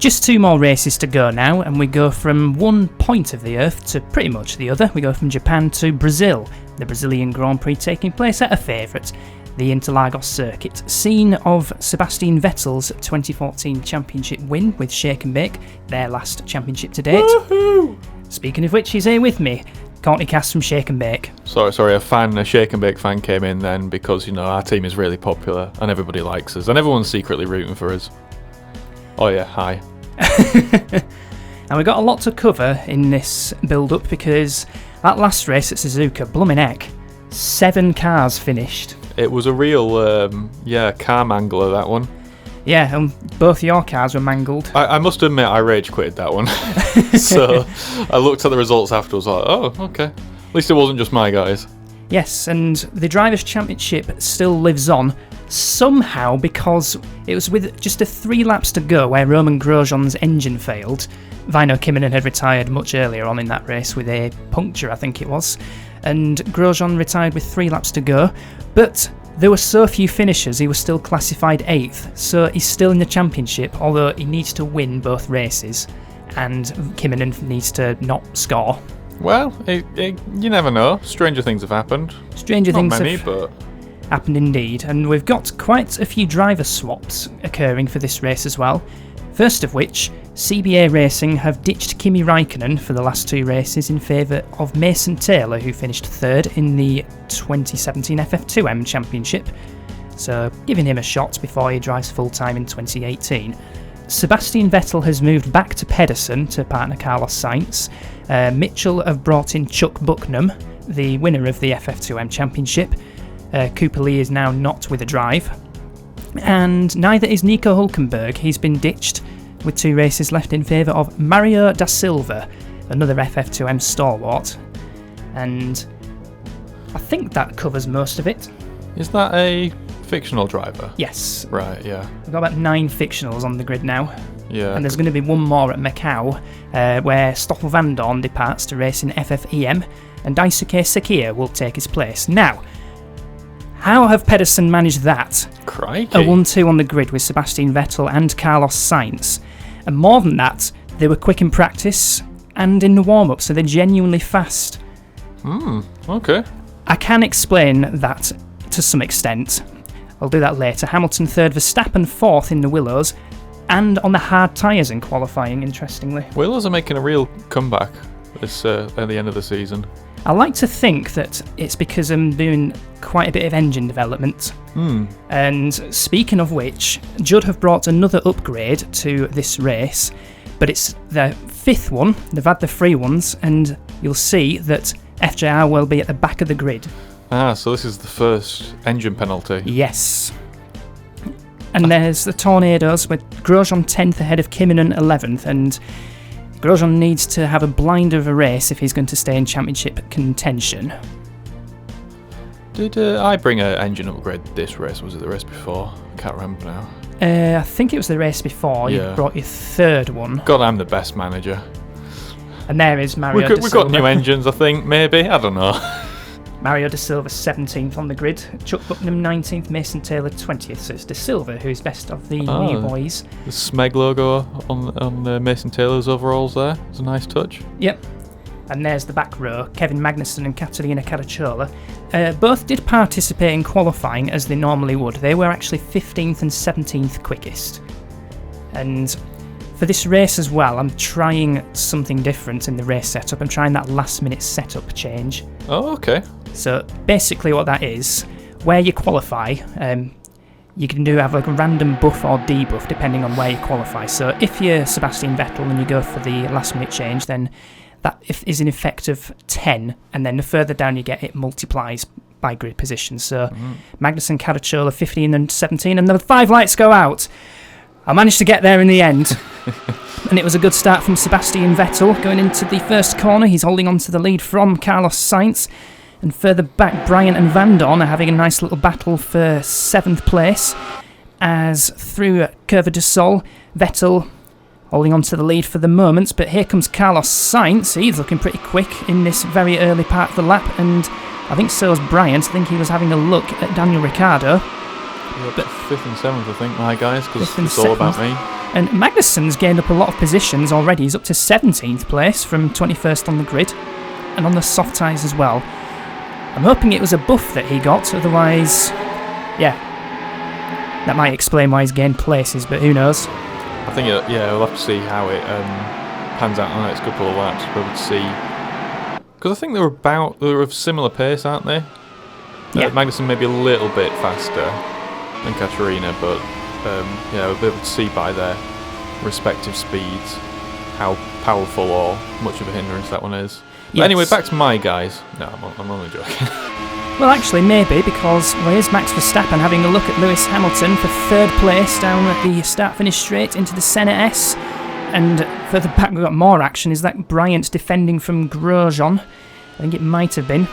Just 2 more races to go now, and we go from one point of the Earth to pretty much the other. We go from Japan to Brazil, the Brazilian Grand Prix taking place at a favourite, the Interlagos circuit, scene of Sebastian Vettel's 2014 championship win with Shake and Bake, their last championship to date. Woohoo! Speaking of which, he's here with me, Courtney Cass from Shake and Bake. Sorry, a Shake and Bake fan came in then because, our team is really popular and everybody likes us and everyone's secretly rooting for us. Oh yeah, hi. And we've got a lot to cover in this build-up because that last race at Suzuka, blooming heck, 7 cars finished. It was a real, car mangler, that one. Yeah, and both your cars were mangled. I must admit, I rage quitted that one. So I looked at the results afterwards, like, oh, okay. At least it wasn't just my guys. Yes, and the Drivers' Championship still lives on, somehow, because it was with just 3 laps to go where Roman Grosjean's engine failed. Väinö Kymmänen had retired much earlier on in that race with a puncture, I think it was, and Grosjean retired with 3 laps to go, but there were so few finishers he was still classified 8th, so he's still in the championship, although he needs to win both races, and Kymmänen needs to not score. Well, you never know. Stranger things have happened. Not many, but happened indeed, and we've got quite a few driver swaps occurring for this race as well. First of which, CBA Racing have ditched Kimi Räikkönen for the last 2 races in favour of Mason Taylor, who finished 3rd in the 2017 FF1M Championship, so giving him a shot before he drives full-time in 2018. Sebastian Vettel has moved back to Pedersen to partner Carlos Sainz. Mitchell have brought in Chuck Bucknam, the winner of the FF2M Championship. Cooper Lee is now not with a drive. And neither is Nico Hülkenberg. He's been ditched with 2 races left in favour of Mario da Silva, another FF2M stalwart. And I think that covers most of it. Is that a fictional driver? Yes. Right, yeah. We've got about 9 fictionals on the grid now. Yeah. And there's going to be one more at Macau, where Stoffel van Dorn departs to race in FF1M, and Daisuke Sakia will take his place. Now, how have Pedersen managed that? Crikey. A 1-2 on the grid with Sebastian Vettel and Carlos Sainz. And more than that, they were quick in practice and in the warm-up, so they're genuinely fast. Okay. I can explain that to some extent. I'll do that later. Hamilton 3rd, Verstappen 4th in the Willows, and on the hard tyres in qualifying, interestingly. Willows are making a real comeback this at the end of the season. I like to think that it's because I'm doing quite a bit of engine development. And speaking of which, Judd have brought another upgrade to this race, but it's the 5th one. They've had the 3 ones, and you'll see that FJR will be at the back of the grid. So this is the first engine penalty. Yes. And there's the Tornadoes with Grosjean 10th ahead of Kymmänen 11th, and Grosjean needs to have a blinder of a race if he's going to stay in championship contention. Did I bring an engine upgrade this race? Was it the race before? I can't remember now. I think it was the race before. Yeah. You brought your 3rd one. God, I'm the best manager. And there is Mario da Silva. We've got new engines, I think, maybe. I don't know. Mario da Silva 17th on the grid, Chuck Bucknam 19th, Mason Taylor 20th. So it's da Silva who's best of the new boys. The Smeg logo on Mason Taylor's overalls there. It's a nice touch. Yep. And there's the back row, Kevin Magnussen and Catalina Caracciola. Both did participate in qualifying as they normally would. They were actually 15th and 17th quickest. And for this race as well, I'm trying something different in the race setup. I'm trying that last minute setup change. Oh, okay. So basically what that is, where you qualify, you can have like a random buff or debuff depending on where you qualify. So if you're Sebastian Vettel and you go for the last minute change, then that is in effect of 10, and then the further down you get, it multiplies by grid position. So Magnussen, Caracciola 15 and 17, and the 5 lights go out. I managed to get there in the end. And it was a good start from Sebastian Vettel going into the first corner. He's holding on to the lead from Carlos Sainz. And further back, Bryant and Van Dorn are having a nice little battle for 7th place. As through Curva de Sol, Vettel holding on to the lead for the moment. But here comes Carlos Sainz. He's looking pretty quick in this very early part of the lap. And I think so is Bryant. I think he was having a look at Daniel Ricciardo. But 5th and 7th, I think, my guys, because Fifth and it's all about seventh. me. And Magnussen's gained up a lot of positions already. He's up to 17th place from 21st on the grid, and on the soft tyres as well. I'm hoping it was a buff that he got, otherwise, yeah, that might explain why he's gained places, but who knows. I think, we'll have to see how it pans out on the next couple of laps. We'll have to see. Because I think they're of similar pace, aren't they? Yeah. Magnussen maybe a little bit faster than Katarina, but we'll be able to see by their respective speeds how powerful or much of a hindrance that one is. But Yes. anyway, back to my guys. No, I'm only joking. Well, actually, maybe, because here's Max Verstappen having a look at Lewis Hamilton for 3rd place down at the start-finish straight into the Senna S. And further back, we've got more action. Is that Bryant defending from Grosjean? I think it might have been.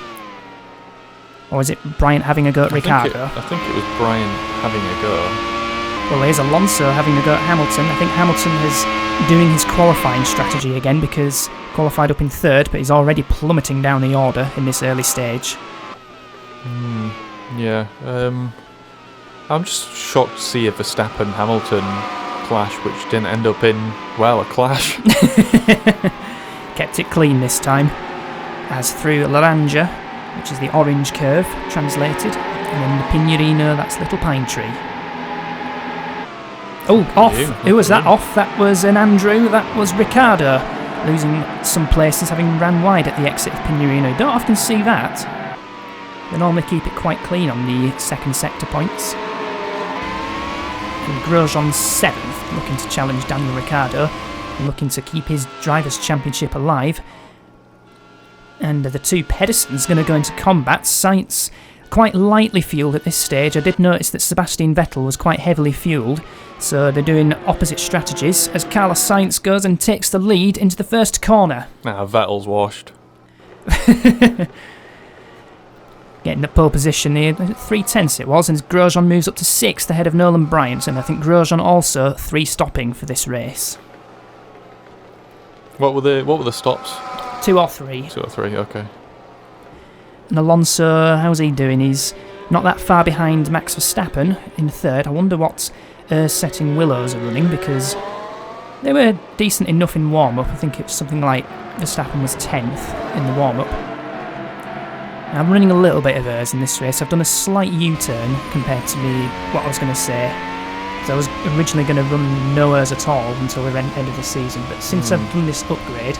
Or is it Bryant having a go at Ricciardo? I think it was Brian having a go. Well, here's Alonso having a go at Hamilton. I think Hamilton is doing his qualifying strategy again because qualified up in 3rd, but he's already plummeting down the order in this early stage. Yeah. I'm just shocked to see a Verstappen-Hamilton clash, which didn't end up in, well, a clash. Kept it clean this time, as through Laranja, which is the orange curve, translated, and then the Pinerino, that's Little Pine Tree. Oh, off! Who was that off? That was an Andrew, that was Ricciardo, losing some places, having ran wide at the exit of Pinerino. Don't often see that. They normally keep it quite clean on the second sector points. And Grosjean's 7th, looking to challenge Daniel Ricciardo, and looking to keep his Drivers' Championship alive. And the two Pedersens going to go into combat. Sainz quite lightly fuelled at this stage. I did notice that Sebastian Vettel was quite heavily fuelled, so they're doing opposite strategies as Carlos Sainz goes and takes the lead into the first corner. Vettel's washed. Getting the pole position here, 3/10 it was, and Grosjean moves up to 6th ahead of Nolan Bryant, and I think Grosjean also 3 stopping for this race. What were the stops? 2 or 3. 2 or 3, okay. And Alonso, how's he doing? He's not that far behind Max Verstappen in 3rd. I wonder what setting Willows are running, because they were decent enough in warm-up. I think it's something like Verstappen was 10th in the warm-up. I'm running a little bit of hers in this race. I've done a slight U-turn compared to what I was going to say. So I was originally going to run no hers at all until the end of the season, but since I've done this upgrade,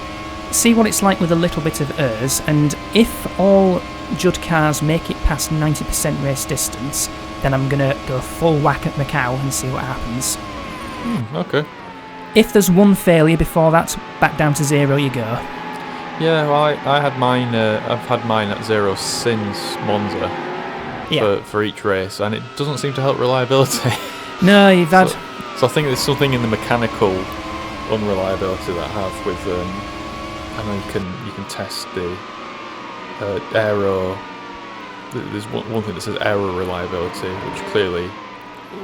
see what it's like with a little bit of hers, and if all Judd cars make it past 90% race distance, then I'm going to go full whack at Macau and see what happens. Okay. If there's one failure before that, back down to 0 you go. Yeah, well, I had mine. I've had mine at 0 since Monza for each race, and it doesn't seem to help reliability. No, you've had. So I think there's something in the mechanical unreliability that I have with. I know you can test the aero. There's one thing that says aero reliability, which clearly.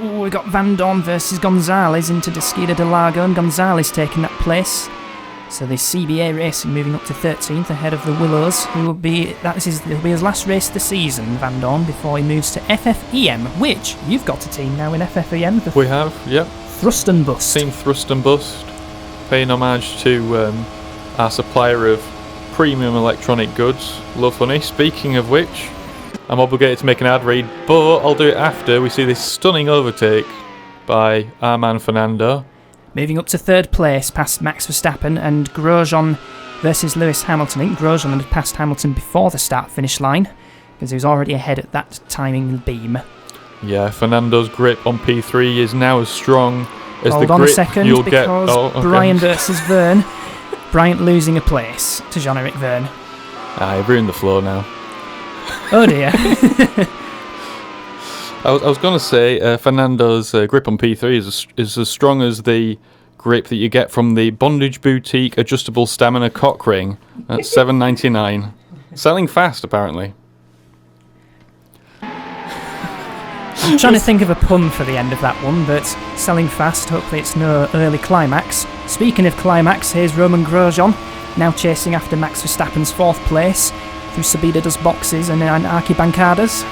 Ooh, we got Van Dorn versus Gonzalez into Desquida de Lago, and Gonzalez taking that place. So the CBA Racing moving up to 13th ahead of the Willows, who will be his last race of the season, Van Dorn, before he moves to FF1M, which you've got a team now in FF1M. We have, yep. Thrust and Bust. Team Thrust and Bust, paying homage to our supplier of premium electronic goods, Love Honey. Speaking of which, I'm obligated to make an ad read, but I'll do it after we see this stunning overtake by our man Fernando. Moving up to 3rd place past Max Verstappen, and Grosjean versus Lewis Hamilton. I think Grosjean had passed Hamilton before the start-finish line, because he was already ahead at that timing beam. Yeah, Fernando's grip on P3 is now as strong as Hold the on grip a second, you'll get. because Okay. Brian versus Verne. Bryant losing a place to Jean-Eric Verne. I've ruined the flow now. Oh dear. I was going to say Fernando's grip on P3 is as strong as the grip that you get from the Bondage Boutique adjustable stamina cock ring at $7.99. Selling fast, apparently. I'm trying to think of a pun for the end of that one, but selling fast, hopefully it's no early climax. Speaking of climax, here's Roman Grosjean, now chasing after Max Verstappen's 4th place through Subida dos Boxes and Arquibancadas.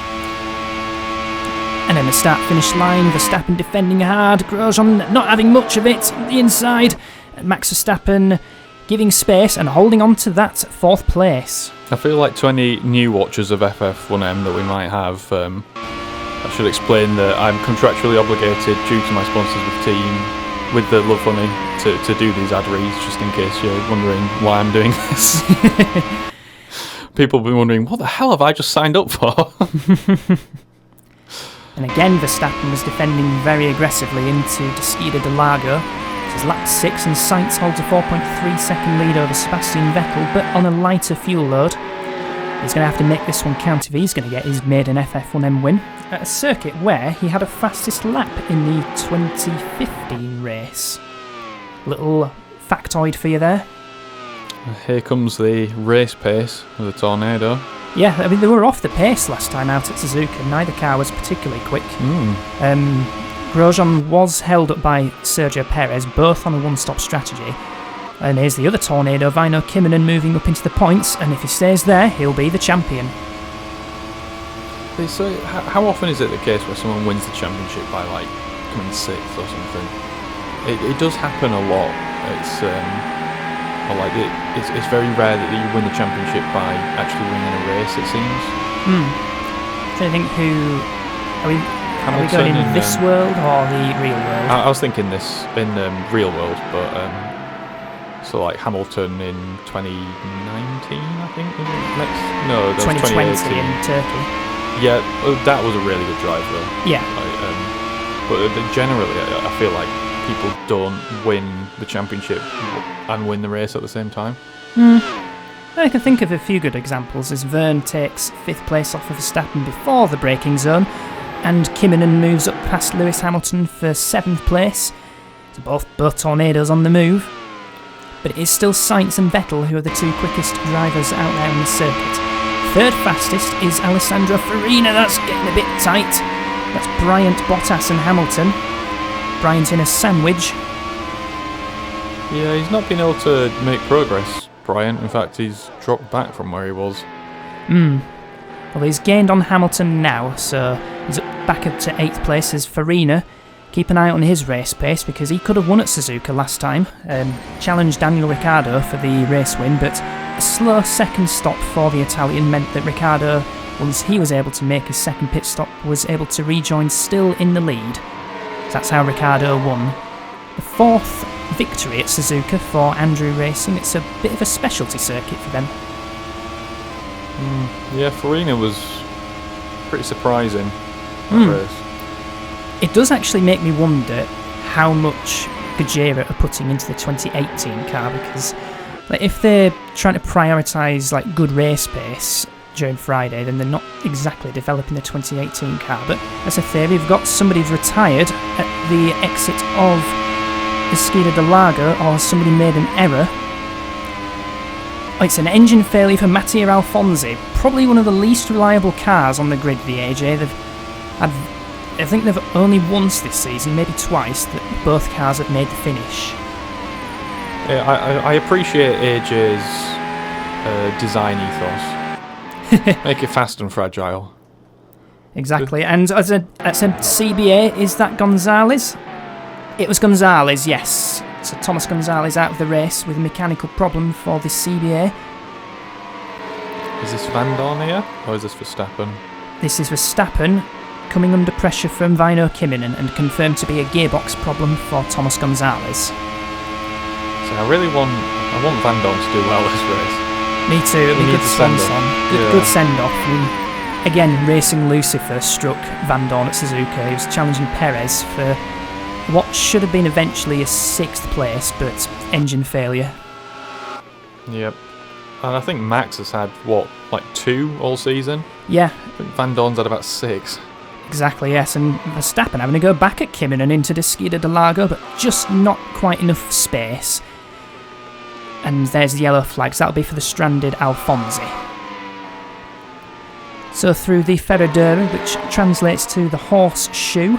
And then the start-finish line, Verstappen defending hard, Grosjean not having much of it on the inside, and Max Verstappen giving space and holding on to that 4th place. I feel like to any new watchers of FF1M that we might have, I should explain that I'm contractually obligated due to my sponsors with the Love Funny to do these ad reads, just in case you're wondering why I'm doing this. People have been wondering, what the hell have I just signed up for? And again, Verstappen was defending very aggressively into Descida de Lago. This is lap 6 and Sainz holds a 4.3 second lead over Sebastian Vettel, but on a lighter fuel load. He's going to have to make this one count if he's going to get his maiden FF1M win at a circuit where he had a fastest lap in the 2015 race. Little factoid for you there. Here comes the race pace of the Tornado. Yeah, I mean, they were off the pace last time out at Suzuka. Neither car was particularly quick. Grosjean was held up by Sergio Perez, both on a one-stop strategy. And here's the other Tornado, Väinö Kymmenen, moving up into the points, and if he stays there, he'll be the champion. So, how often is it the case where someone wins the championship by, like, coming 6th or something? It does happen a lot. It's very rare that you win the championship by actually winning a race, it seems. So I think are we going in this world or the real world? I was thinking this in real world, but so like Hamilton in 2019, I think. No, that was 2020 in Turkey. Yeah, that was a really good drive though. Yeah. But generally, I feel like people don't win the championship and win the race at the same time. I can think of a few good examples as Verne takes 5th place off of Verstappen before the braking zone, and Kymmenen moves up past Lewis Hamilton for 7th place. So both Tornadoes on the move. But it is still Sainz and Vettel who are the 2 quickest drivers out there on the circuit. 3rd fastest is Alessandro Farina, that's getting a bit tight. That's Bryant, Bottas and Hamilton. Bryant's in a sandwich. Yeah, he's not been able to make progress, Bryant. In fact, he's dropped back from where he was. Well, he's gained on Hamilton now, so he's back up to 8th place as Farina. Keep an eye on his race pace because he could have won at Suzuka last time. Challenged Daniel Ricciardo for the race win, but a slow second stop for the Italian meant that Ricciardo, once he was able to make his second pit stop, was able to rejoin still in the lead. So that's how Ricciardo won. The 4th victory at Suzuka for Andrew Racing. It's a bit of a specialty circuit for them. Yeah, Farina was pretty surprising that race. It does actually make me wonder how much Gajera are putting into the 2018 car, because if they're trying to prioritise good race pace during Friday, then they're not exactly developing the 2018 car. But as a theory, we've got somebody retired at the exit of Esquina de Lago, or somebody made an error. It's an engine failure for Mattia Alfonsi, probably one of the least reliable cars on the grid, the AJ. I think they've only once this season, maybe twice, that both cars have made the finish. Yeah, I appreciate AJ's design ethos. Make it fast and fragile. Exactly, and as a CBA, is that Gonzalez? It was Gonzalez, yes. So Thomas Gonzalez out of the race with a mechanical problem for the CBA. Is this Van Dorn here, or is this Verstappen? This is Verstappen, coming under pressure from Väinö Kymmenen and confirmed to be a gearbox problem for Thomas Gonzalez. So I want Van Dorn to do well this race. Me too, it'll be good swan-song. Good send-off. Again, Racing Lucifer struck Van Dorn at Suzuka. He was challenging Perez for what should have been eventually a 6th place, but engine failure. Yep. And I think Max has had, 2 all season? Yeah. I think Van Dorn's had about 6. Exactly, yes, and Verstappen having to go back at Kymmenen into Descida de Lago, but just not quite enough space. And there's the yellow flags, that'll be for the stranded Alfonsi. So through the Ferradura, which translates to the horseshoe,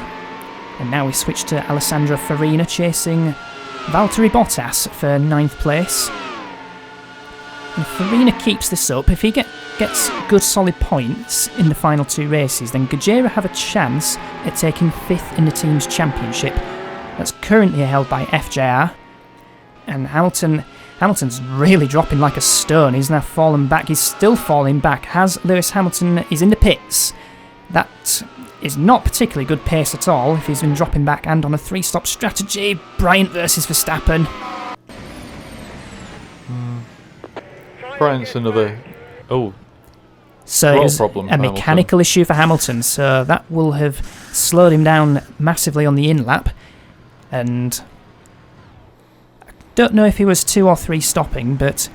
and now we switch to Alessandro Farina chasing Valtteri Bottas for 9th place. And Farina keeps this up. If he gets good solid points in the final 2 races, then Gajera have a chance at taking 5th in the team's championship. That's currently held by FJR. And Hamilton's really dropping like a stone. He's now fallen back. He's still falling back as Lewis Hamilton is in the pits. That is not particularly good pace at all if he's been dropping back and on a 3-stop strategy. Bryant versus Verstappen. Bryant's another... So it's problem, a mechanical issue for Hamilton, so that will have slowed him down massively on the in-lap. And I don't know if he was 2 or 3 stopping, but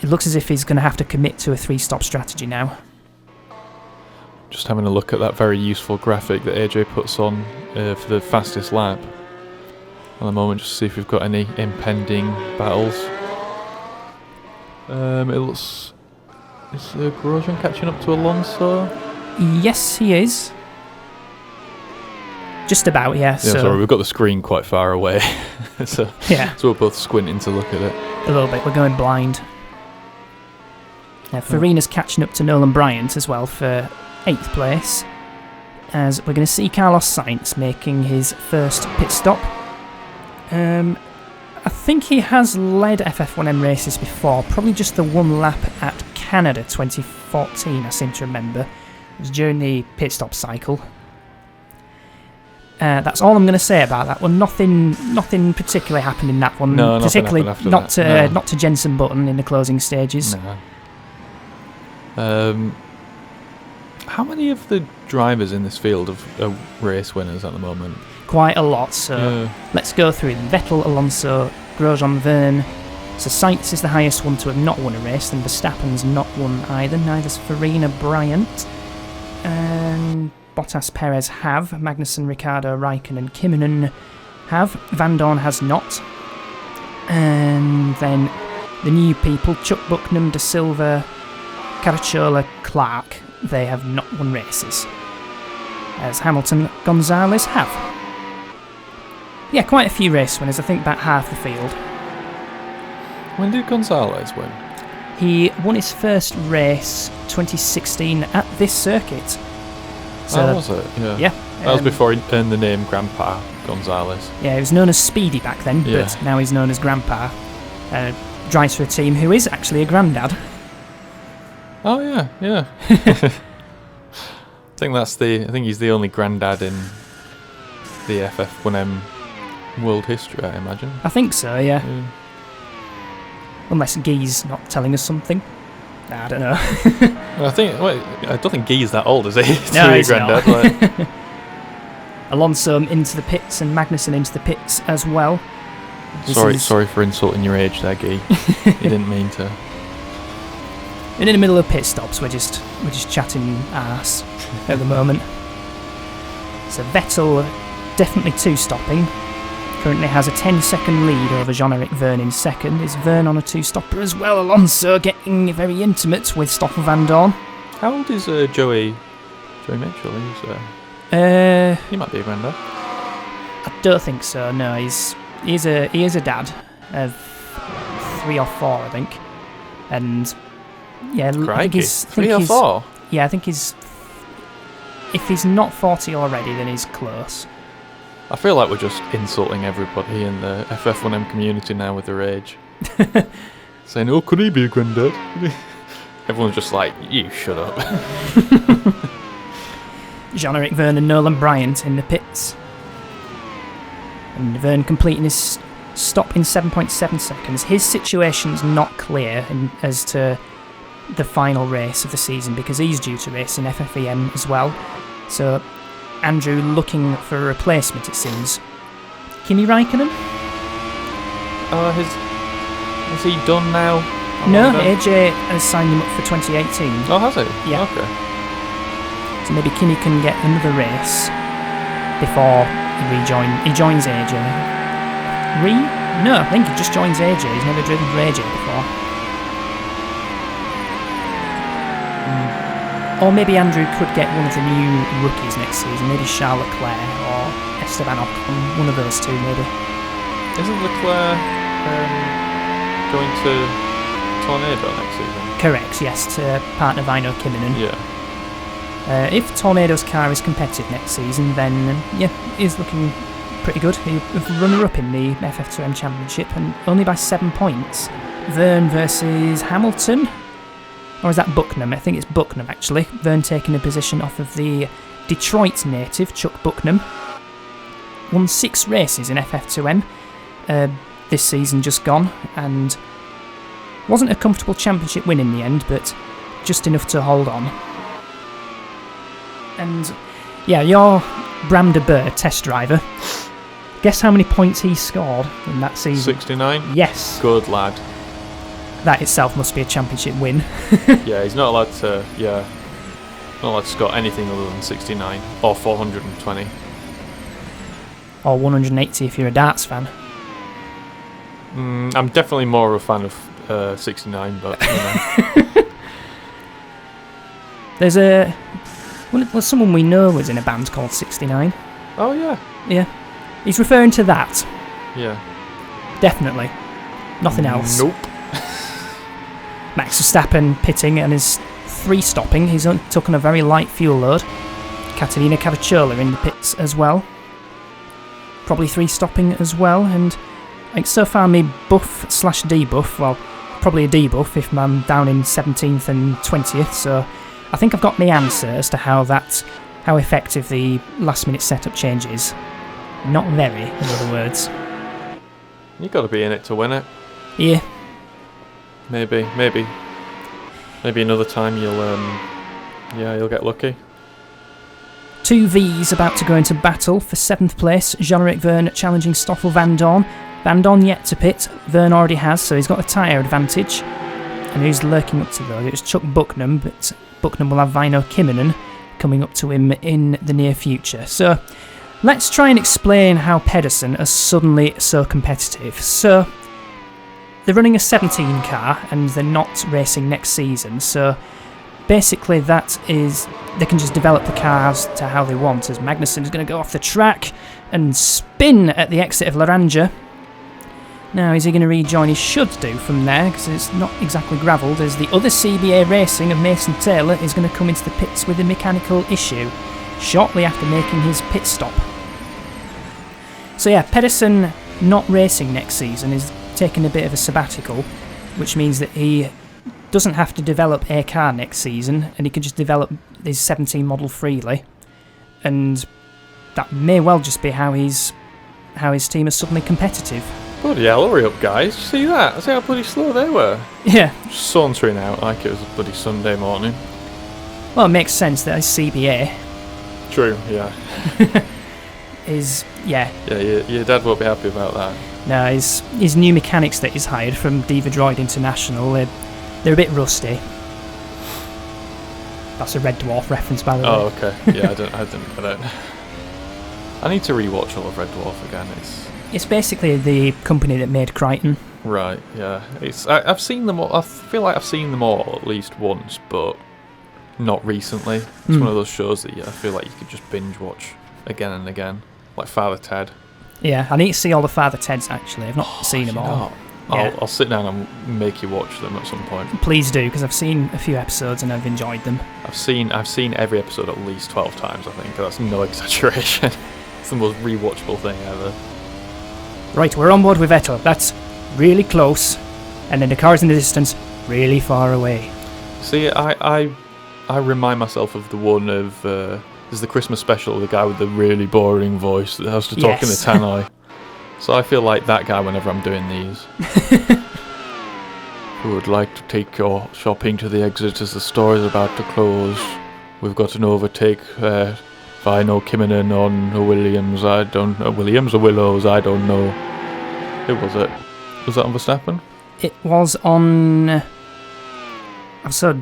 it looks as if he's going to have to commit to a 3-stop strategy now. Just having a look at that very useful graphic that AJ puts on for the fastest lap at the moment, just to see if we've got any impending battles. It looks... Is Grosjean catching up to Alonso? Yes, he is. Just about, yeah. Sorry, we've got the screen quite far away. so we're both squinting to look at it. A little bit, we're going blind. Farina's catching up to Nolan Bryant as well for 8th place, as we're going to see Carlos Sainz making his first pit stop. I think he has led FF1M races before, probably just the 1 lap at Canada 2014, I seem to remember. It was during the pit stop cycle. That's all I'm going to say about that one. Nothing particularly happened in that one. No, particularly not that. to Jensen Button in the closing stages. No. How many of the drivers in this field are race winners at the moment? Quite a lot, so let's go through them. Vettel, Alonso, Grosjean, Verne. So Sainz is the highest one to have not won a race, and Verstappen's not won either. Neither's Farina, Bryant. And Bottas, Perez have. Magnussen, Ricciardo, Raikkonen, Kimmonen have. Van Dorn has not. And then the new people, Chuck Bucknam, De Silva, Caracciola, Clark, they have not won races. As Hamilton, Gonzalez have. Yeah, quite a few race winners, I think about half the field. When did Gonzalez win? He won his first race 2016 at this circuit. So, was it? Yeah. That was before he earned the name Grandpa Gonzalez. Yeah, he was known as Speedy back then, but now he's known as Grandpa. Drives for a team who is actually a granddad. Oh yeah. I think he's the only granddad in the FF1M world history, I imagine. I think so, yeah. Unless Guy's not telling us something. I don't know. I don't think Guy's that old, is he? No, he's granddad. not. Alonso into the pits and Magnussen into the pits as well. Sorry for insulting your age there, Guy. You didn't mean to. And in the middle of pit stops, we're just chatting arse at the moment. So Vettel definitely 2-stopping. Currently has a 10-second lead over Jean-Eric Verne in second. Is Verne on a 2-stopper as well? Alonso getting very intimate with Stoffel Van Dorn. How old is Joey Mitchell? He might be a granddad. I don't think so. No, he is a dad of 3 or 4, I think. And yeah, Crikey. I think he's 3 or 4. Yeah, I think he's. If he's not 40 already, then he's close. I feel like we're just insulting everybody in the FF1M community now with their age. Saying, oh, could he be a granddad? Everyone's just like, you shut up. Jean-Eric Verne and Nolan Bryant in the pits. And Verne completing his stop in 7.7 seconds. His situation's not clear as to the final race of the season because he's due to race in FF1M as well. So Andrew looking for a replacement, it seems. Kimi Raikkonen? Is he done now? No, AJ has signed him up for 2018. Oh, has he? Yeah. Okay. So maybe Kimi can get another race before he joins AJ. No, I think he just joins AJ. He's never driven for AJ before. Or maybe Andrew could get one of the new rookies next season. Maybe Charles Leclerc or Esteban Ocon. One of those two, maybe. Isn't Leclerc going to Tornado next season? Correct, yes, to partner Vino Kiminen. Yeah. If Tornado's car is competitive next season, then he's looking pretty good. He's runner-up in the FF2M Championship, and only by 7 points. Vern versus Hamilton, or is that Bucknam? I think it's Bucknam actually. Vern taking a position off of the Detroit native, Chuck Bucknam. Won 6 races in FF2M this season just gone, and wasn't a comfortable championship win in the end, but just enough to hold on. And yeah, your Bram de Boer test driver, guess how many points he scored in that season? 69? Yes. Good lad. That itself must be a championship win. Yeah, he's not allowed to, not allowed to score anything other than 69 or 420. Or 180 if you're a darts fan. I'm definitely more of a fan of 69, but you know. There's someone we know was in a band called 69. Oh yeah. Yeah. He's referring to that. Yeah. Definitely. Nothing else. Nope. Max Verstappen pitting and is 3-stopping. He's took on a very light fuel load. Caterina Cavacciolo in the pits as well. Probably 3-stopping as well. And like so far, me buff/debuff. Well, probably a debuff if I'm down in 17th and 20th. So I think I've got my answer as to how effective the last-minute setup change is. Not very, in other words. You got to be in it to win it. Yeah. Maybe another time you'll get lucky. 2 V's about to go into battle for 7th place. Jean-Eric Verne challenging Stoffel Van Dorn. Van Dorn yet to pit. Verne already has, so he's got a tyre advantage. And who's lurking up to those? It was Chuck Bucknam, but Bucknam will have Vino Kiminen coming up to him in the near future. So let's try and explain how Pedersen are suddenly so competitive. So they're running a 17 car and they're not racing next season. So basically that is, they can just develop the cars to how they want, as Magnussen is going to go off the track and spin at the exit of Laranja. Now, is he going to rejoin? He should do from there, because it's not exactly gravelled, as the other CBA Racing of Mason Taylor is going to come into the pits with a mechanical issue, shortly after making his pit stop. So yeah, Pedersen not racing next season is taking a bit of a sabbatical, which means that he doesn't have to develop a car next season, and he can just develop his 17 model freely, and that may well just be how his team is suddenly competitive. Bloody hell, hurry up guys, see that? See how bloody slow they were? Yeah. Sauntering out like it was a bloody Sunday morning. Well, it makes sense that his CBA True, yeah. Yeah, your dad won't be happy about that. No, his new mechanics that he's hired from Diva Droid International, they're a bit rusty. That's a Red Dwarf reference, by the way. Oh, okay. Yeah, I didn't get it. I need to rewatch all of Red Dwarf again. It's basically the company that made Crichton. Right, yeah. I've seen them all. I feel like I've seen them all at least once, but not recently. It's one of those shows that I feel like you could just binge watch again and again, like Father Ted. Yeah, I need to see all the Father Teds actually. I've not seen them all. Yeah. I'll sit down and make you watch them at some point. Please do, because I've seen a few episodes and I've enjoyed them. I've seen every episode at least 12 times, I think. That's no exaggeration. It's the most rewatchable thing ever. Right, we're on board with Vettel. That's really close. And then the car's in the distance, really far away. See, I remind myself of the one of... there's the Christmas special, the guy with the really boring voice that has to talk in the tannoy. So I feel like that guy whenever I'm doing these. Who would like to take your shopping to the exit as the store is about to close? We've got an overtake Vino Kiminen on a Williams. I don't know. Williams or Willows? I don't know. Who was it? Was that on Verstappen? It was on... I'm so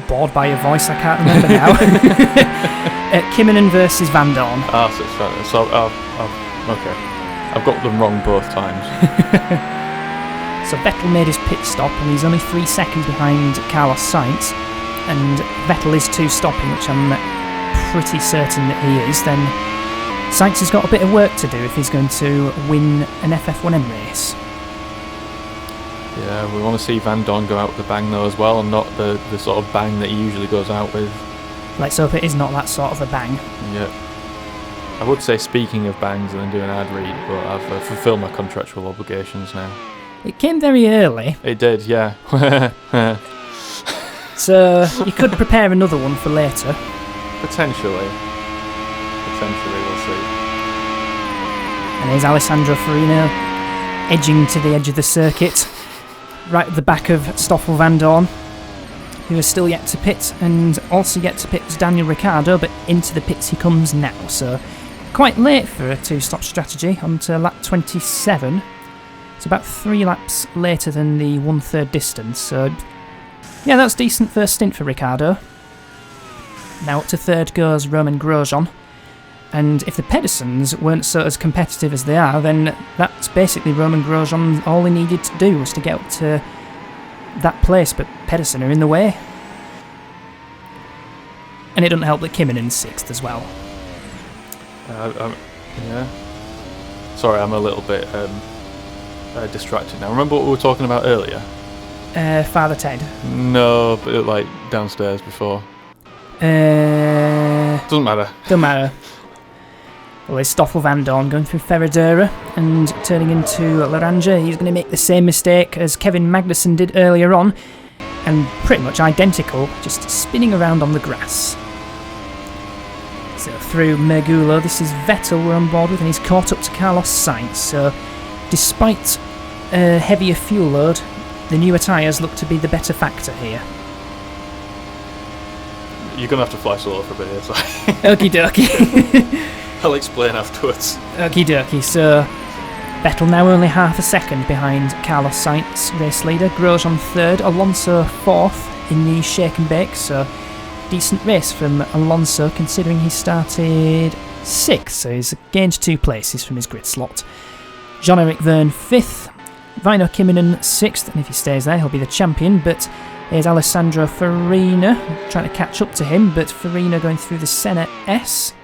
bored by your voice, I can't remember now. Kiminen versus Van Dorn. Okay. I've got them wrong both times. So Vettel made his pit stop, and he's only 3 seconds behind Carlos Sainz. And Vettel is 2-stopping, which I'm pretty certain that he is. Then Sainz has got a bit of work to do if he's going to win an FF1M race. Yeah, we want to see Van Dorn go out with a bang though as well, and not the sort of bang that he usually goes out with. Let's hope it is not that sort of a bang. Yeah. I would say, speaking of bangs and then doing an ad read, but I've fulfilled my contractual obligations now. It came very early. It did, yeah. So you could prepare another one for later. Potentially, we'll see. And here's Alessandro Farina edging to the edge of the circuit, right at the back of Stoffel Van Dorn, who is still yet to pit, and also yet to pit was Daniel Ricciardo, but into the pits he comes now. So quite late for a two-stop strategy, onto lap 27. It's about 3 laps later than the 1/3 distance, so yeah, that's decent first stint for Ricciardo. Now up to third goes Romain Grosjean, and if the Pedersens weren't so as competitive as they are, then that's basically Romain Grosjean. All he needed to do was to get up to that place, but Pedersen are in the way. And it doesn't help that Kimmonen's 6th as well. Yeah. Sorry, I'm a little bit distracted now. Remember what we were talking about earlier? Father Ted. No, but like downstairs before. Doesn't matter. Don't matter. Well, it's Stoffel Van Dorn going through Ferradura and turning into Laranja. He's going to make the same mistake as Kevin Magnussen did earlier on, and pretty much identical, just spinning around on the grass. So through Mergulo, this is Vettel we're on board with, and he's caught up to Carlos Sainz. So despite a heavier fuel load, the newer tyres look to be the better factor here. You're going to have to fly solo for a bit here, so Okie dokie. I'll explain afterwards. Okie dokie, so Vettel now only half a second behind Carlos Sainz, race leader. Grosjean 3rd, Alonso 4th in the shake and bake, so decent race from Alonso considering he started 6th, so he's gained 2 places from his grid slot. Jean-Eric Vergne 5th, Vino Kimmonen 6th, and if he stays there he'll be the champion, but here's Alessandro Farina trying to catch up to him, but Farina going through the Senna S.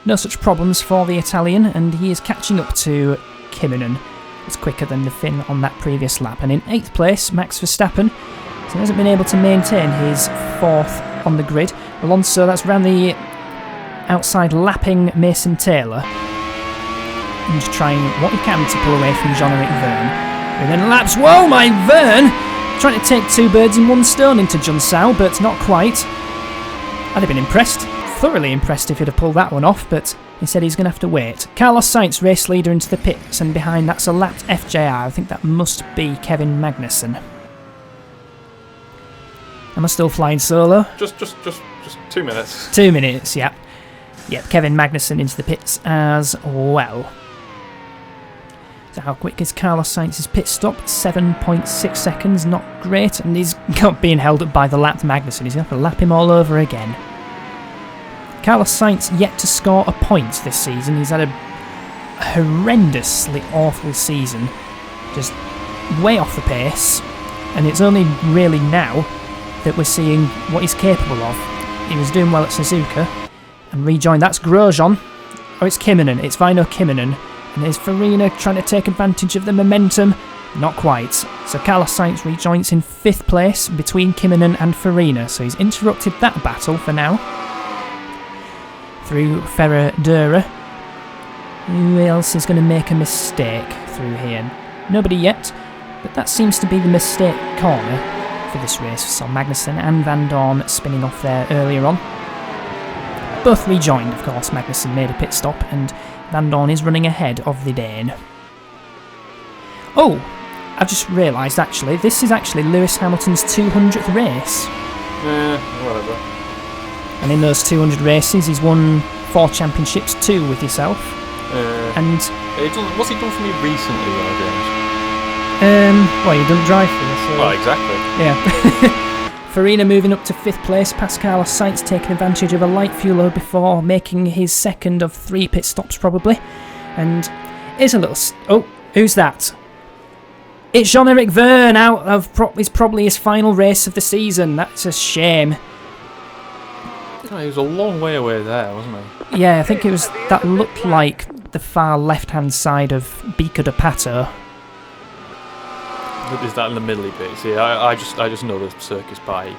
No such problems for the Italian, and he is catching up to Kimmonen. It's quicker than the Finn on that previous lap. And in 8th place, Max Verstappen. So he hasn't been able to maintain his 4th on the grid. Alonso, that's around the outside, lapping Mason Taylor. And trying what he can to pull away from Jean-Eric Vergne. And then laps, whoa, my Vergne! Trying to take 2 birds in 1 stone into Junsao, but not quite. I'd have been impressed. Thoroughly impressed if he'd have pulled that one off, but instead he's going to have to wait. Carlos Sainz, race leader, into the pits, and behind that's a lapped FJR. I think that must be Kevin Magnussen. Am I still flying solo? Just 2 minutes. 2 minutes, yep. Yep, Kevin Magnussen into the pits as well. So how quick is Carlos Sainz's pit stop? 7.6 seconds, not great, and he's got being held up by the lapped Magnussen. He's going to have to lap him all over again. Carlos Sainz yet to score a point this season. He's had a horrendously awful season, just way off the pace, and it's only really now that we're seeing what he's capable of. He was doing well at Suzuka and rejoined. That's Grosjean. Oh, it's Kimmonen. It's Vino Kimmonen. And there's Farina trying to take advantage of the momentum. Not quite. So Carlos Sainz rejoins in 5th place between Kimmonen and Farina. So he's interrupted that battle for now. Through Ferradura. Who else is going to make a mistake through here? Nobody yet, but that seems to be the mistake corner for this race. We saw Magnussen and Van Dorn spinning off there earlier on. Both rejoined, of course. Magnussen made a pit stop, and Van Dorn is running ahead of the Dane. Oh, I've just realised actually, this is actually Lewis Hamilton's 200th race. Whatever. And in those 200 races, he's won 4 championships, 2 with yourself. And what's he done for me recently, though, James? Well, you don't drive for this. Well, exactly. Yeah. Farina moving up to 5th place. Carlos Sainz taking advantage of a light fuel load before making his 2nd of 3 pit stops, probably. And here's a little. Oh, who's that? It's Jean-Eric Vergne out of probably his final race of the season. That's a shame. Oh, he was a long way away there, wasn't he? Yeah, I think it was. That looked like the far left-hand side of Bico de Pato. Is that in the middly bit? See, I just know the circus by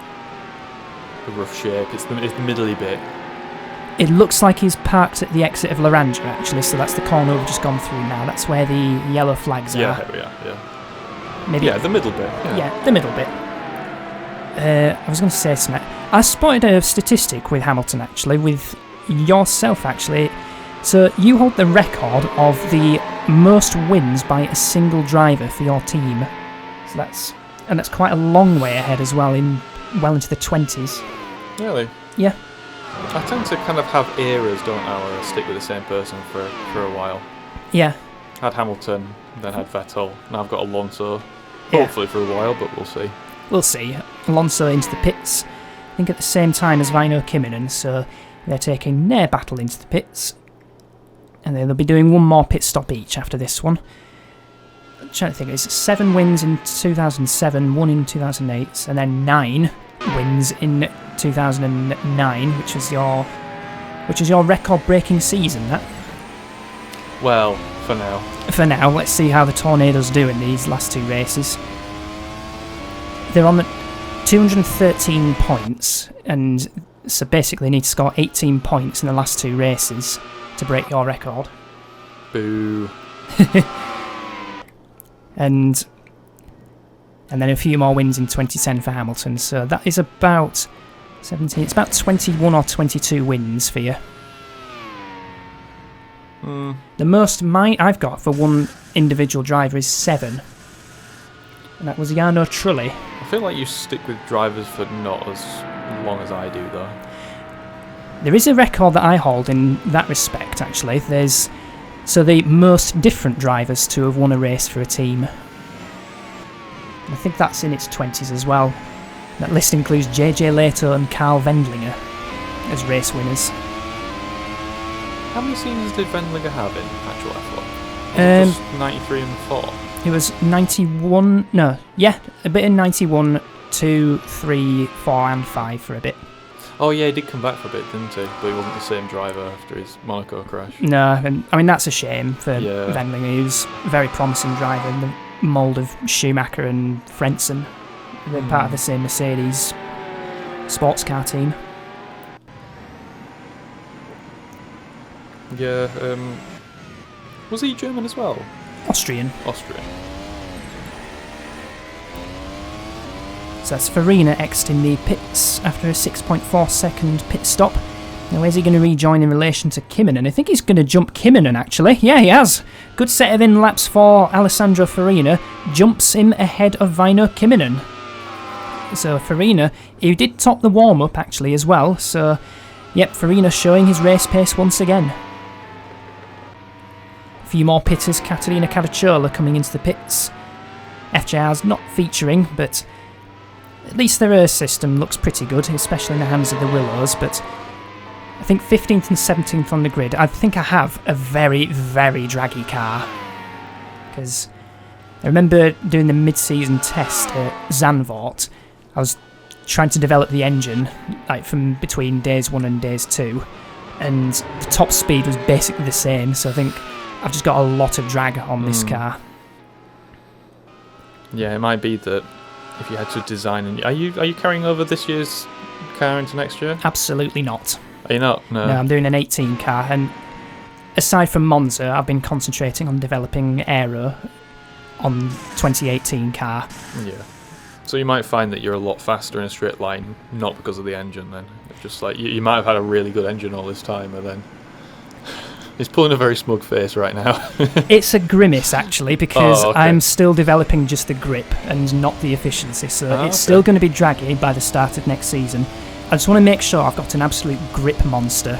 the rough shape. It's the middly bit. It looks like he's parked at the exit of Laranja, actually, so that's the corner we've just gone through now. That's where the yellow flags are. Yeah, there we are, yeah. Maybe. Yeah, the middle bit. Yeah, the middle bit. I was going to say something. I spotted a statistic with Hamilton, actually, with yourself, actually. So you hold the record of the most wins by a single driver for your team. So that's quite a long way ahead as well, well into the 20s. Really? Yeah. I tend to kind of have eras, don't I, where I stick with the same person for a while. Yeah. Had Hamilton, then had Vettel. Now I've got Alonso. Yeah. Hopefully for a while, but we'll see. We'll see. Alonso into the pits, I think at the same time as Väinö Kimminen, so they're taking their battle into the pits. And then they'll be doing one more pit stop each after this one. I'm trying to think, it's 7 wins in 2007, 1 in 2008, and then 9 wins in 2009, which is your record-breaking season, that. Well, for now. For now, let's see how the Tornadoes do in these last 2 races. They're on 213 points, and so basically need to score 18 points in the last 2 races to break your record. Boo. and then a few more wins in 2010 for Hamilton, so that is about 17. It's about 21 or 22 wins for you. The most I've got for one individual driver is 7, and that was Jarno Trulli. I feel like you stick with drivers for not as long as I do, though. There is a record that I hold in that respect, actually. There's the most different drivers to have won a race for a team. I think that's in its 20s as well. That list includes JJ Lehto and Carl Wendlinger as race winners. How many seasons did Wendlinger have in actual F1? Just 93 and 4? It was 91, a bit in 91, 2, 3, 4 and 5 for a bit. Oh yeah, he did come back for a bit, didn't he? But he wasn't the same driver after his Monaco crash. No, and I mean that's a shame for Wendlinger. He was a very promising driver in the mould of Schumacher and Frentzen. They're part of the same Mercedes sports car team. Yeah, was he German as well? Austrian. So that's Farina exiting the pits after a 6.4 second pit stop. Now where's he going to rejoin in relation to Kimminen? I think he's going to jump Kimminen actually. Yeah, he has. Good set of in-laps for Alessandro Farina. Jumps him ahead of Väinö Kimminen. So Farina, he did top the warm-up actually as well. So, yep, Farina showing his race pace once again. A few more pitters, Caterina Caracciola coming into the pits. FJR's not featuring, but at least their air system looks pretty good, especially in the hands of the Willows, but I think 15th and 17th on the grid. I think I have a very, very draggy car. Because I remember doing the mid-season test at Zandvoort. I was trying to develop the engine like from between days 1 and days 2, and the top speed was basically the same, so I think I've just got a lot of drag on this car. Yeah, it might be that if you had to design, are you carrying over this year's car into next year? Absolutely not. Are you not? No, I'm doing an 18 car, and aside from Monza, I've been concentrating on developing aero on 2018 car. Yeah. So you might find that you're a lot faster in a straight line, not because of the engine then. It's just like, you might have had a really good engine all this time, and then he's pulling a very smug face right now. It's a grimace actually, because I'm still developing just the grip and not the efficiency, so it's still going to be draggy by the start of next season. I just want to make sure I've got an absolute grip monster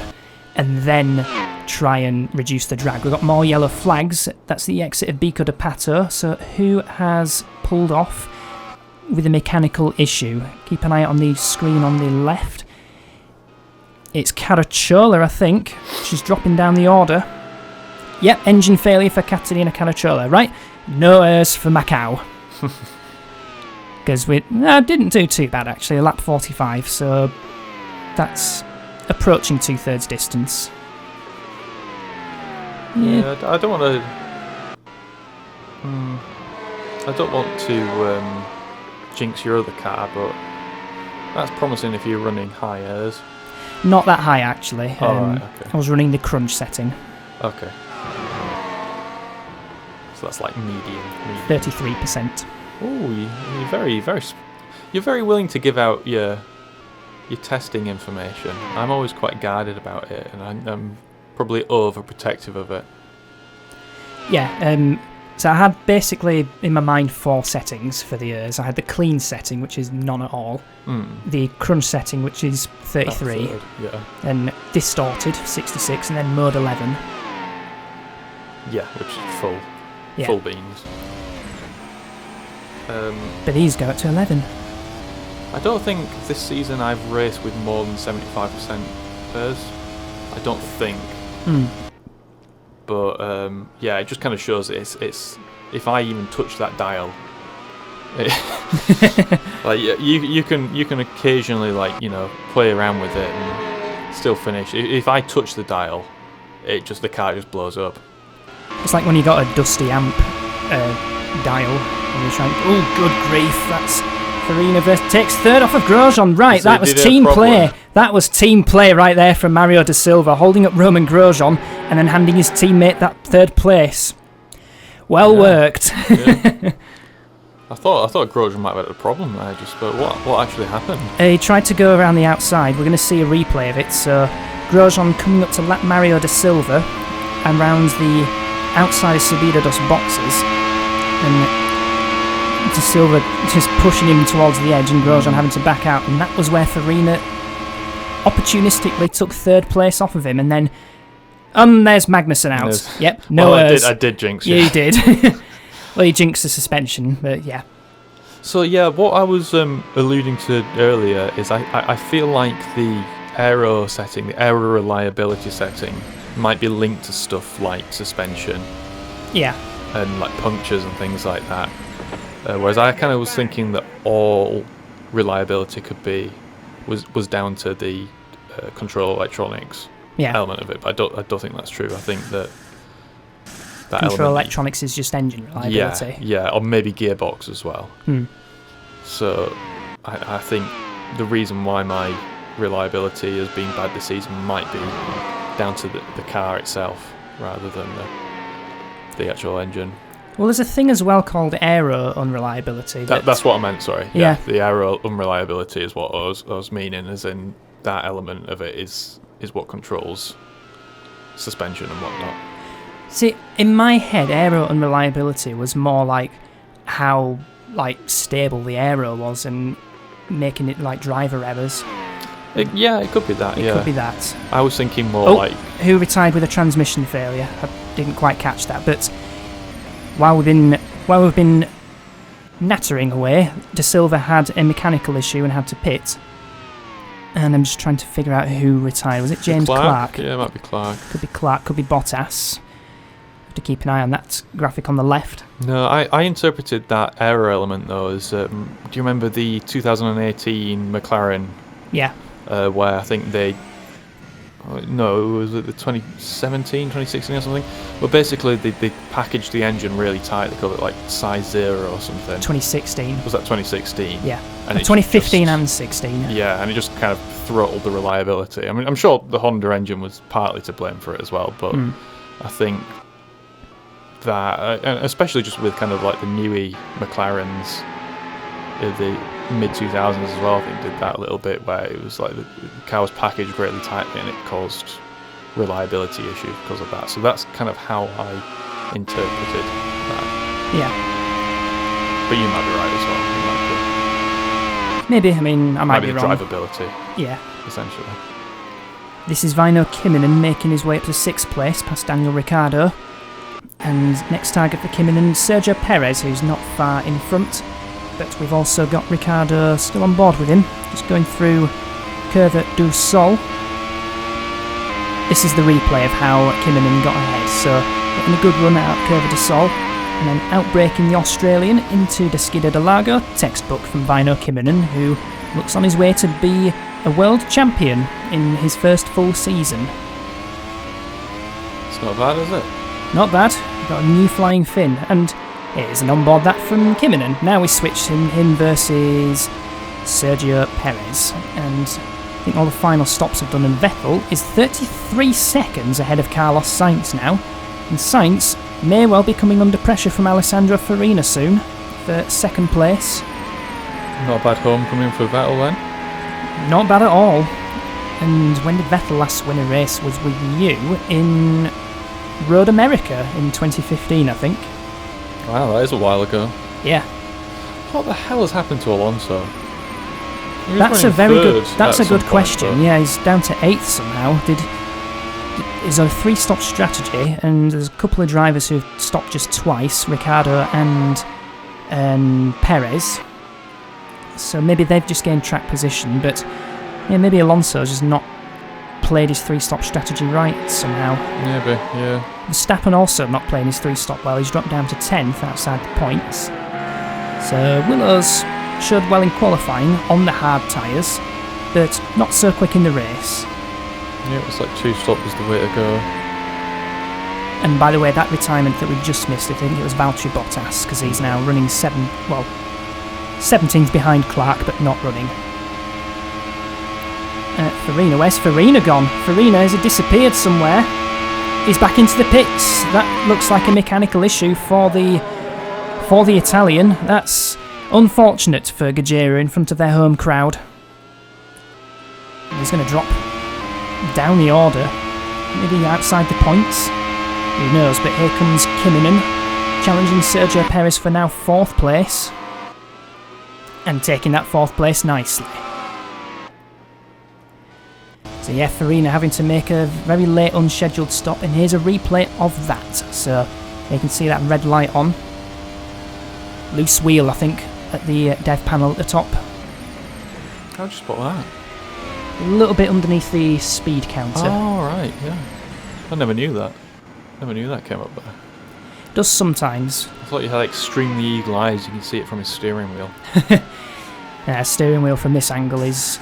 and then try and reduce the drag. We've got more yellow flags. That's the exit of Bico de Pato. So who has pulled off with a mechanical issue? Keep an eye on the screen on the left. It's Caracciola, I think. She's dropping down the order. Yep, engine failure for Caterina Caracciola. Right, no errors for Macau. Because we didn't do too bad actually, a lap 45, so that's approaching 2/3 distance. Yeah, I don't want to... I don't want to jinx your other car, but that's promising if you're running high airs. Not that high, actually. Right, okay. I was running the crunch setting. Okay. So that's like medium. 33%. Oh, you're very willing to give out your testing information. I'm always quite guarded about it, and I'm probably overprotective of it. Yeah, so I had basically in my mind 4 settings for the airs. I had the clean setting, which is none at all. The crunch setting, which is 33. Yeah. Then distorted, 66, and then mode 11. Yeah, which is full. Yeah. Full beans. But these go up to 11. I don't think this season I've raced with more than 75% airs. I don't think. But yeah, it just kind of shows it's if I even touch that dial, like you can occasionally, like, you know, play around with it and still finish. If I touch the dial, the car just blows up. It's like when you got a dusty amp dial and you're trying. Oh, good grief! That's Farina takes third off of Grosjean. Right, that was team play. That was team play right there from Mario Da Silva, holding up Roman Grosjean and then handing his teammate that third place. Well worked. Yeah. I thought Grosjean might have had a problem there, but what actually happened? He tried to go around the outside. We're going to see a replay of it. So Grosjean coming up to lap Mario Da Silva and rounds the outside of Subida dos boxes, and Da Silva just pushing him towards the edge and Grosjean having to back out, and that was where Farina opportunistically took third place off of him, and then there's Magnussen out. Yes. Yep, no well, I did jinx you. Yeah, you did. Well, you jinxed the suspension, but yeah. So yeah, what I was alluding to earlier is I feel like the aero setting, the aero reliability setting, might be linked to stuff like suspension. Yeah. And like punctures and things like that. Whereas I kind of was thinking that all reliability was down to the control electronics element of it, but I don't think that's true. I think that control electronics is just engine reliability. Yeah, or maybe gearbox as well. So I think the reason why my reliability has been bad this season might be down to the car itself rather than the actual engine. Well, there's a thing as well called aero unreliability. That's what I meant, sorry. Yeah. The aero unreliability is what I was meaning, as in that element of it is what controls suspension and whatnot. See, in my head, aero unreliability was more like how stable the aero was and making it like driver errors. It could be that. It could be that. I was thinking more like who retired with a transmission failure. I didn't quite catch that, but while we've been nattering away, Da Silva had a mechanical issue and had to pit. And I'm just trying to figure out who retired. Was it James Clark? Yeah, it might be Clark. Could be Clark, could be Bottas. Have to keep an eye on that graphic on the left. No, I interpreted that aero element though as, do you remember the 2018 McLaren? Yeah. Where I think no, it was the 2017, 2016 or something. But basically, they packaged the engine really tight. They called it like size 0 or something. 2016. Was that 2016? Yeah. And 2015 and 16. Yeah, and it just kind of throttled the reliability. I mean, I'm sure the Honda engine was partly to blame for it as well, but I think that, especially just with kind of like the newy McLarens of the mid-2000s as well, I think did that a little bit, where it was like the car was packaged really tightly and it caused reliability issues because of that. So that's kind of how I interpreted that. Yeah. But you might be right as well. Maybe, I mean, I might be the wrong. drivability. Yeah. Essentially. This is Vino Kiminen making his way up to 6th place past Daniel Ricciardo. And next target for Kiminen, Sergio Perez, who's not far in front. But we've also got Ricciardo still on board with him, just going through Curva do Sol. This is the replay of how Kiminen got ahead. So, getting a good run out Curva do Sol, and then outbraking the Australian into Descida de Lago, textbook from Vino Kiminen, who looks on his way to be a world champion in his first full season. It's not bad, is it? Not bad. Got a new flying fin, and Here's an onboard that from Kiminen. Now we switch him versus Sergio Perez, and I think all the final stops have done, and Vettel is 33 seconds ahead of Carlos Sainz now, and Sainz may well be coming under pressure from Alessandro Farina soon for second place. Not a bad homecoming for Vettel then. Not bad at all. And when did Vettel last win a race? Was with you in Road America in 2015, I think. Wow, that is a while ago. Yeah. What the hell has happened to Alonso? That's a good Point, question. Yeah, he's down to 8th somehow. Is a 3-stop strategy, and there's a couple of drivers who've stopped just twice, Ricciardo and Perez. So maybe they've just gained track position, but yeah, maybe Alonso's just not played his 3-stop strategy right somehow. Maybe, yeah. Verstappen also not playing his 3-stop well. He's dropped down to 10th outside the points. So Willows showed well in qualifying on the hard tyres, but not so quick in the race. Yeah, it was like 2-stop is the way to go. And by the way, that retirement that we just missed, I think it was Valtteri Bottas, because he's now running 17th behind Clark, but not running. Farina, where's Farina gone? Farina has disappeared somewhere. He's back into the pits. That looks like a mechanical issue for the Italian. That's unfortunate for Gajera in front of their home crowd. He's going to drop down the order, maybe outside the points. Who knows? But here comes Kiminen, challenging Sergio Perez for now 4th place, and taking that 4th place nicely. So yeah, Farina having to make a very late unscheduled stop, and here's a replay of that. So you can see that red light on. Loose wheel, I think, at the dev panel at the top. How'd you spot that? A little bit underneath the speed counter. Oh, right, yeah. I never knew that. Never knew that came up there. Does sometimes. I thought you had extremely eagle eyes. You can see it from his steering wheel. Steering wheel from this angle is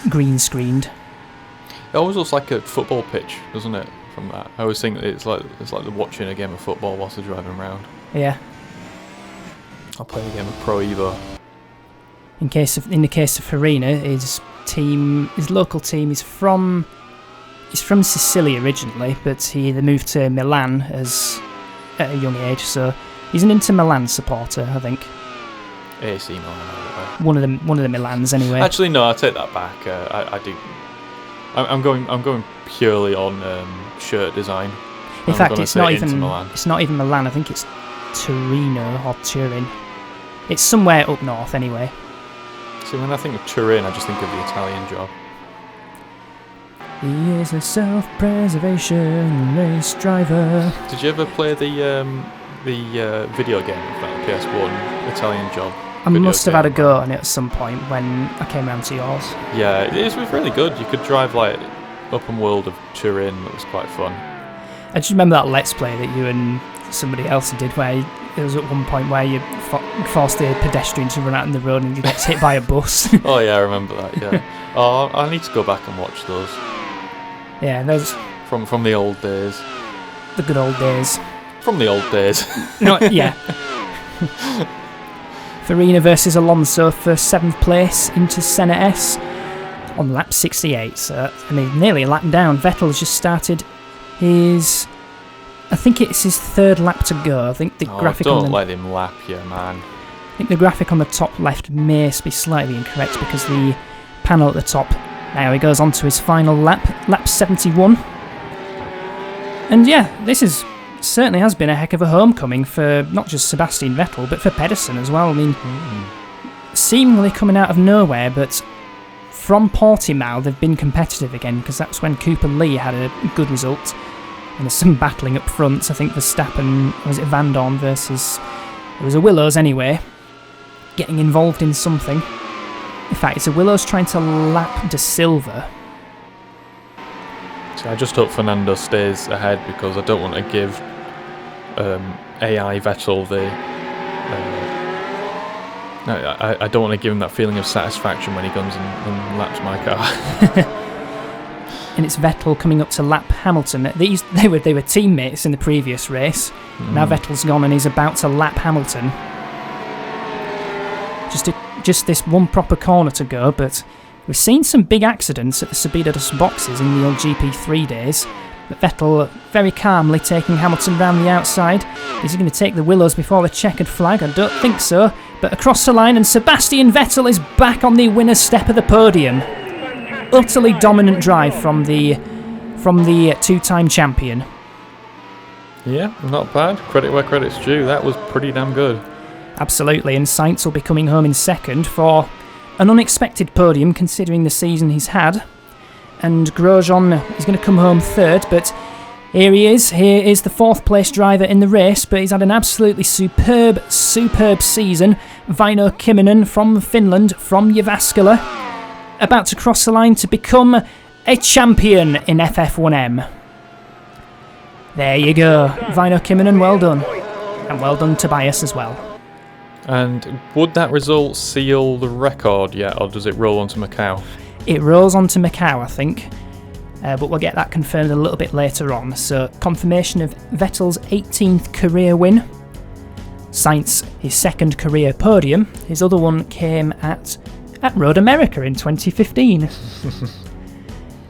green screened. It always looks like a football pitch, doesn't it? From that, I always think that it's like they're watching a game of football whilst they're driving around. Yeah. I'll play a game of Pro Evo. In the case of Farina, his local team is from Sicily originally, but he moved to Milan at a young age, so he's an Inter Milan supporter, I think. AC Milan. One of the Milans anyway. Actually, no, I take that back. I do. I'm going purely on shirt design. In fact, it's not even Milan. I think it's Torino or Turin. It's somewhere up north anyway. See, when I think of Turin, I just think of the Italian job. He is a self-preservation race driver. Did you ever play the video game of that PS1 Italian job? I must have had a go on it at some point when I came round to yours. Yeah, it was really good. You could drive like open world of Turin. It was quite fun. I just remember that Let's Play that you and somebody else did, where there was at one point where you forced the pedestrian to run out in the road and he gets hit by a bus. Oh yeah, I remember that. Yeah. Oh, I need to go back and watch those. Yeah, those from the old days. The good old days. From the old days. No, yeah. Farina versus Alonso for 7th place into Senna S on lap 68. So, nearly a lap down. Vettel's just started I think it's his 3rd lap to go. I think the graphic don't let him lap you, man. I think the graphic on the top left may be slightly incorrect because the panel at the top. Now he goes on to his final lap 71. And yeah, this certainly has been a heck of a homecoming for not just Sebastian Vettel, but for Pedersen as well. I mean, seemingly coming out of nowhere, but from Portimao they've been competitive again, because that's when Cooper Lee had a good result. And there's some battling up front. I think Verstappen, was it Van Dorn versus... It was a Willows anyway, getting involved in something. In fact, it's a Willows trying to lap De Silva. So I just hope Fernando stays ahead, because I don't want to give AI Vettel the... I don't want to give him that feeling of satisfaction when he comes and laps my car. and it's Vettel coming up to lap Hamilton. They were teammates in the previous race. Now Vettel's gone and he's about to lap Hamilton. Just this one proper corner to go, but we've seen some big accidents at the Sabedus boxes in the old GP3 days. But Vettel very calmly taking Hamilton round the outside. Is he going to take the Willows before the checkered flag? I don't think so. But across the line, and Sebastian Vettel is back on the winner's step of the podium. Utterly dominant drive from the two-time champion. Yeah, not bad. Credit where credit's due. That was pretty damn good. Absolutely, and Sainz will be coming home in second for an unexpected podium considering the season he's had. And Grosjean is going to come home third, but here he is. Here is the fourth place driver in the race, but he's had an absolutely superb season. Väinö Kymmänen from Finland, from Jyväskylä, about to cross the line to become a champion in FF1M. There you go, Väinö Kymmänen, well done. And well done Tobias as well. And would that result seal the record yet, or does it roll onto Macau? It rolls onto Macau, I think, but we'll get that confirmed a little bit later on. So, confirmation of Vettel's 18th career win. Sainz, his second career podium. His other one came at Road America in 2015.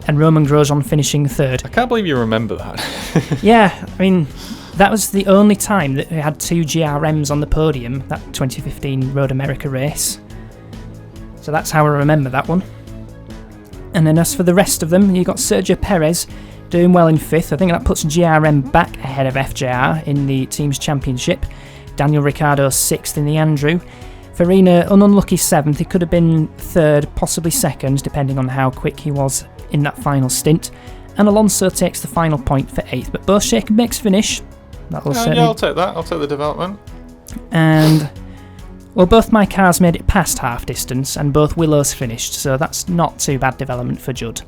And Romain Grosjean finishing third. I can't believe you remember that. Yeah, I mean, that was the only time that we had two GRMs on the podium, that 2015 Road America race. So that's how I remember that one. And then as for the rest of them, you've got Sergio Perez doing well in fifth. I think that puts GRM back ahead of FJR in the Teams Championship. Daniel Ricciardo sixth in the Andrew. Farina, an unlucky seventh. He could have been third, possibly second, depending on how quick he was in that final stint. And Alonso takes the final point for eighth. But both shake and bakes finish. Yeah, I'll take that. I'll take the development. And... well, both my cars made it past half distance and both Willows finished, so that's not too bad development for Judd.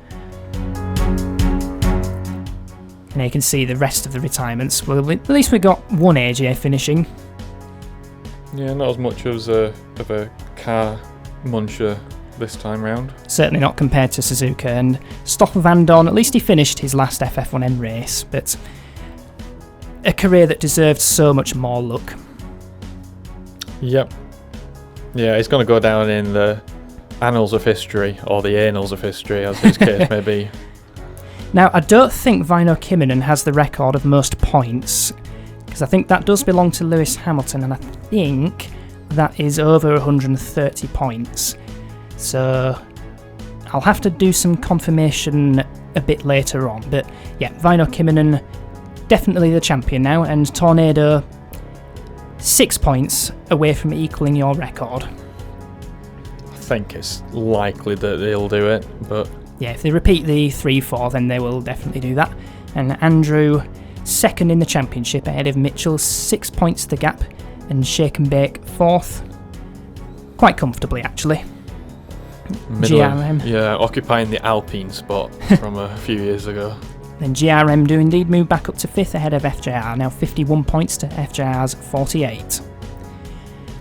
And you can see the rest of the retirements. Well, at least we got one AJ finishing. Yeah, not as much as of a car muncher this time round. Certainly not compared to Suzuka, and Stoffel Van Dorn, at least he finished his last FF1M race, but a career that deserved so much more luck. Yep. Yeah, he's going to go down in the annals of history, or the annals of history, as his case may be. Now, I don't think Väinö Kymmänen has the record of most points, because I think that does belong to Lewis Hamilton, and I think that is over 130 points. So, I'll have to do some confirmation a bit later on. But yeah, Väinö Kymmänen, definitely the champion now, and Tornado 6 points away from equaling your record. I think it's likely that they'll do it, but... yeah, if they repeat the 3-4, then they will definitely do that. And Andrew, second in the championship, ahead of Mitchell, 6 points the gap, and Shake and Bake, fourth. Quite comfortably, actually. GRM. Yeah, occupying the Alpine spot from a few years ago. Then GRM do indeed move back up to fifth ahead of FJR, now 51 points to FJR's 48.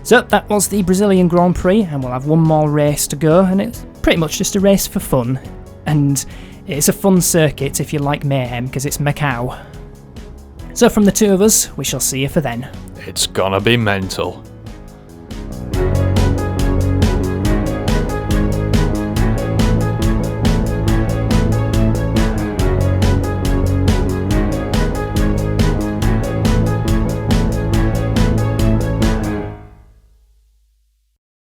So that was the Brazilian Grand Prix, and we'll have one more race to go, and it's pretty much just a race for fun. And it's a fun circuit if you like mayhem, because it's Macau. So from the two of us, we shall see you for then. It's gonna be mental.